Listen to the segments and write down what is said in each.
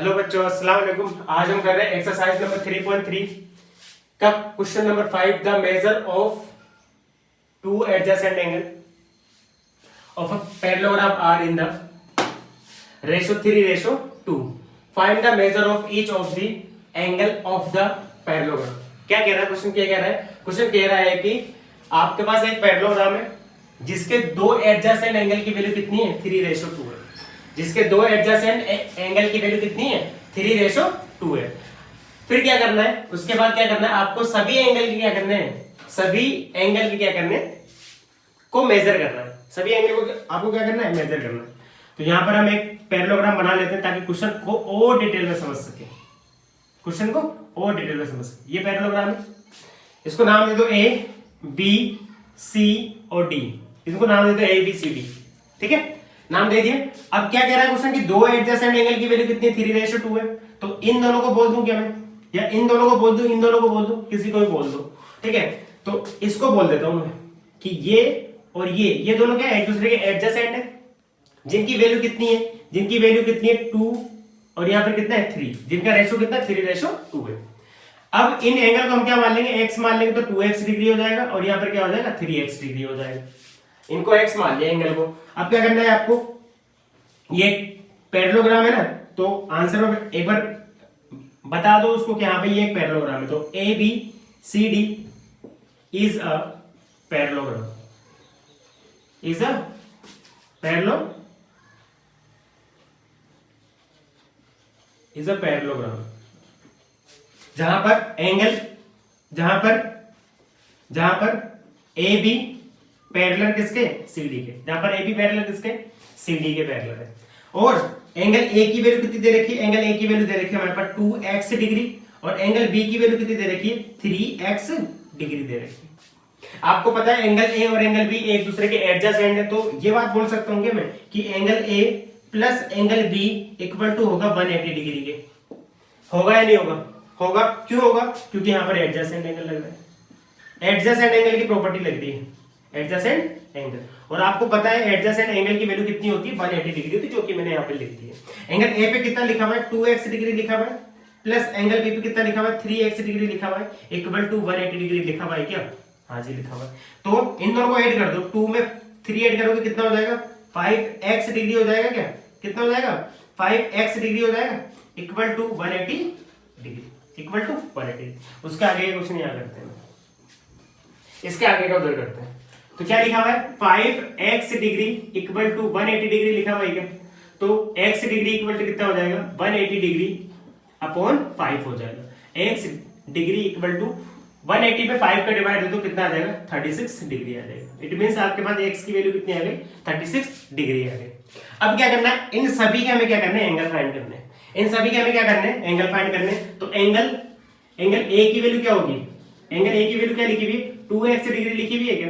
Hello बच्चों, अस्सलाम वालेकुम। आज हम कर रहे हैं एक्सरसाइज नंबर 3.3 का question number 5, the measure of two adjacent angle of a parallelogram are in the ratio 3:2। Find the measure of each of the angle of the parallelogram. क्या कह रहा है क्वेश्चन? क्या कह रहा है क्वेश्चन? कह रहा है कि आपके पास एक पैरेललोग्राम है जिसके दो एडजेसेंट एंगल की वैल्यू कितनी है? 3:2 है। जिसके दो एडजेसेंट एंगल की वैल्यू कितनी है? 3:2 है। फिर क्या करना है? उसके बाद क्या करना है? आपको सभी एंगल की क्या करना है? सभी एंगल की क्या करना है? को मेजर करना है। सभी एंगल को आपको क्या करना है? मेजर करना है। तो यहां पर हम एक पैरेललोग्राम बना लेते हैं ताकि क्वेश्चन को और डिटेल में समझ सके। क्वेश्चन को और डिटेल में समझ सके। ये पैरेललोग्राम है, इसको नाम दे दो ए बी सी और डी। इसको नाम दे दो ए बी सी डी। ठीक है, नाम दे दिए। अब क्या कह रहा है क्वेश्चन कि दो एडजेसेंट एंगल की वैल्यू कितनी है? 3:2 है। तो इन दोनों को बोल दूं क्या मैं? या इन दोनों को बोल दूं, इन दोनों को बोल दूं, किसी को भी बोल दो। ठीक है, तो इसको बोल देता हूं मैं कि ये और ये दोनों क्या है? एक दूसरे के एडजेसेंट है। जिनकी वैल्यू कितनी है? जिनकी वैल्यू कितनी है? 2 और यहां पर कितना है? 3। जिनका रेशो कितना है? 3:2 है। अब इन एंगल को हम क्या मान लेंगे? x मान लेंगे तो 2x डिग्री हो जाएगा और यहां पर क्या हो जाएगा? 3x डिग्री हो जाएगा। इनको x मान लिया एंगल को। अब क्या करना है आपको? ये पैरेललोग्राम है ना, तो आंसर में एक बार बता दो उसको कि हाँ भाई ये एक पैरेललोग्राम है। तो A B C D is a parallelogram, is a parallelogram. जहां पर ए बी पैरेलल किसके? सीडी के। जहां पर ए बी पैरेलल किसके? सीडी के पैरेलल है। और एंगल ए की वैल्यू कितनी दे रखी है? एंगल ए की वैल्यू दे रखी है हमारे पास 2x डिग्री और एंगल बी की वैल्यू कितनी दे रखी है? 3x डिग्री दे रखी है। आपको पता है एंगल ए और एंगल बी एक दूसरे के एडजेसेंट है, तो ये बात बोल सकता हूं मैं कि angle A plus angle B equal to होगा 180 डिग्री के। होगा या नहीं होगा? होगा। क्यों होगा? क्योंकि यहां पर एडजेसेंट एंगल लग रहा है। एडजेसेंट एंगल की प्रॉपर्टी लग रही है, एडजेसेंट एंगल। और आपको पता है एडजेसेंट एंगल की वैल्यू कितनी होती है? 180 डिग्री होती है, जो कि मैंने यहाँ पे लिख दी है। एंगल ए पे कितना लिखा हुआ है? 2x डिग्री लिखा हुआ है, प्लस एंगल बी पे कितना लिखा हुआ है? 3x डिग्री लिखा हुआ है, इक्वल टू 180 डिग्री लिखा हुआ है। क्या? हाँ जी, लिखा हुआ है। तो इन दोनों को ऐड कर दो। 2 में 3 ऐड करोगे कितना हो जाएगा? 5x डिग्री हो जाएगा। क्या कितना हो जाएगा? 5x डिग्री हो जाएगा, equal to 180 degree, equal to 180। उसके आगे क्वेश्चन यहाँ करते हैं, इसके आगे का उधर करते हैं। तो क्या लिखा हुआ है? 5x degree equal to 180 degree लिखा हुआ है क्या? तो x डिग्री इक्वल टू कितना हो जाएगा? 180 डिग्री अपॉन 5 हो जाएगा। x डिग्री इक्वल टू 180 पे 5 का डिवाइड दे दो, कितना आ जाएगा? 36 डिग्री आ जाएगा। इट मींस आपके पास x की वैल्यू कितनी आ गई? 36 डिग्री आ गई। अब क्या करना है? इन सभी के हमें क्या करना है? एंगल फाइंड करने हैं। इन सभी के हमें क्या करने हैं? एंगल फाइंड करने हैं। तो एंगल ए की वैल्यू क्या होगी? एंगल ए की वैल्यू क्या लिखी हुई है? 2x डिग्री लिखी हुई है क्या?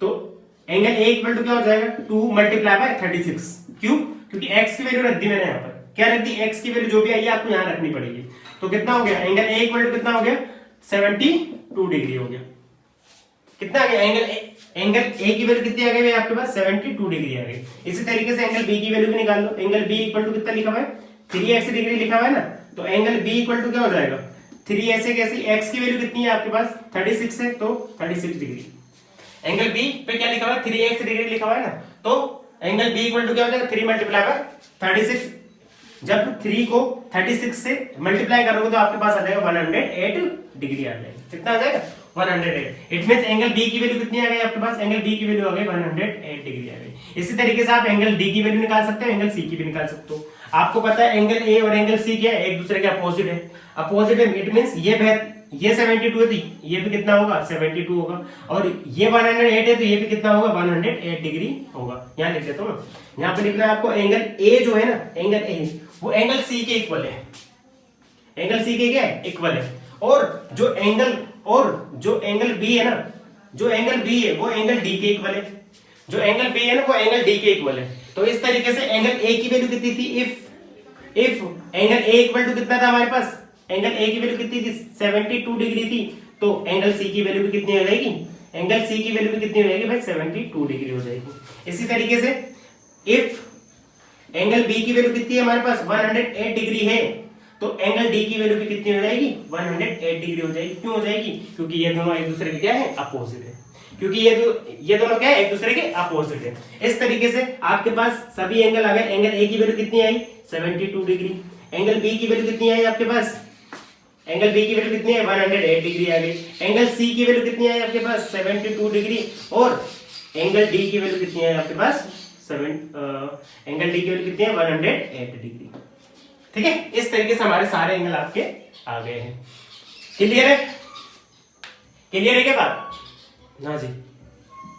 तो एंगल ए इक्वल टू क्या हो जाएगा? 2 मल्टीप्लाई बाय 36। क्यों? क्योंकि x की वैल्यू रख दी मैंने यहाँ पर। क्या रख दी? x की वैल्यू जो भी आई है आपको यहाँ रखनी पड़ेगी। तो कितना हो गया? एंगल ए इक्वल टू कितना हो गया? 72 डिग्री हो गया। कितना आ गया? एंगल ए की वैल्यू कितनी आ गई आपके पास? 72 डिग्री आ गई। इसी तरीके से एंगल बी की वैल्यू भी निकाल लो। एंगल बी इक्वल टू कितना लिखा हुआ है? 3x डिग्री लिखा हुआ है ना, तो एंगल बी इक्वल टू क्या हो जाएगा? 3 ऐसे कैसी? x की वैल्यू कितनी है आपके पास? 36 है, तो 36 डिग्री। एंगल बी पे क्या लिखा हुआ है? 3x डिग्री लिखा हुआ है ना, तो एंगल बी इक्वल टू क्या हो जाएगा? 3 मल्टीप्लाई बाय 36। जब 3 को 36 से मल्टीप्लाई करोगे तो आपके पास आ जाएगा 108 डिग्री आ जाएगा। कितना आ जाएगा? 108। इट मींस एंगल बी की वैल्यू कितनी आ गई आपके पास? एंगल बी की वैल्यू आ गई 108 डिग्री आ गई। इसी तरीके से आप एंगल डी की वैल्यू निकाल सकते हो, एंगल सी की भी निकाल सकते हो। आपको पता है एंगल ए और एंगल सी क्या है? एक दूसरे के अपोजिट है। अपोजिट है, इट मींस ये 72 है तो ये भी कितना होगा? 72 होगा। और ये 108 है तो ये भी कितना होगा? 108 डिग्री होगा। यहाँ लिख देता हूँ ना, यहाँ पे लिखना है आपको एंगल ए जो है ना, एंगल ए वो एंगल सी के इक्वल है। एंगल सी के क्या है? इक्वल है। और जो एंगल बी है ना, जो एंगल बी है वो एंगल डी के इक्वल है। जो एंगल बी है ना वो एंगल डी के इक्वल है। तो इस तरीके से एंगल ए की वैल्यू कितनी थी? If angle A equal to कितना था हमारे पास? एंगल ए की वैल्यू कितनी थी? 72 डिग्री थी। तो एंगल सी की वैल्यू भी कितनी हो जाएगी? एंगल सी की वैल्यू भी कितनी हो जाएगी भाई? 72 डिग्री हो जाएगी। इसी तरीके से इफ एंगल बी की वैल्यू कितनी है हमारे पास 108 डिग्री है, तो एंगल डी की वैल्यू भी कितनी हो जाएगी 108 डिग्री हो जाएगी। क्यों हो जाएगी? क्योंकि ये दोनों एक दूसरे के क्या है अपोजिट है, क्योंकि ये दोनों क्या है एक दूसरे के अपोजिट है। इस तरीके से आपके पास सभी एंगल आ गए। एंगल ए की वैल्यू कितनी आई 72 डिग्री, एंगल बी की वैल्यू कितनी आई आपके पास, एंगल बी की वैल्यू कितनी है 108 डिग्री आ गई, एंगल सी की वैल्यू कितनी है आपके पास 72 डिग्री, और एंगल डी की वैल्यू कितनी है आपके पास एंगल डी की वैल्यू कितनी है 108 डिग्री। ठीक है, इस तरीके से हमारे सारे एंगल आपके आ गए हैं। क्लियर है? क्लियर है क्या बात? हाँ जी।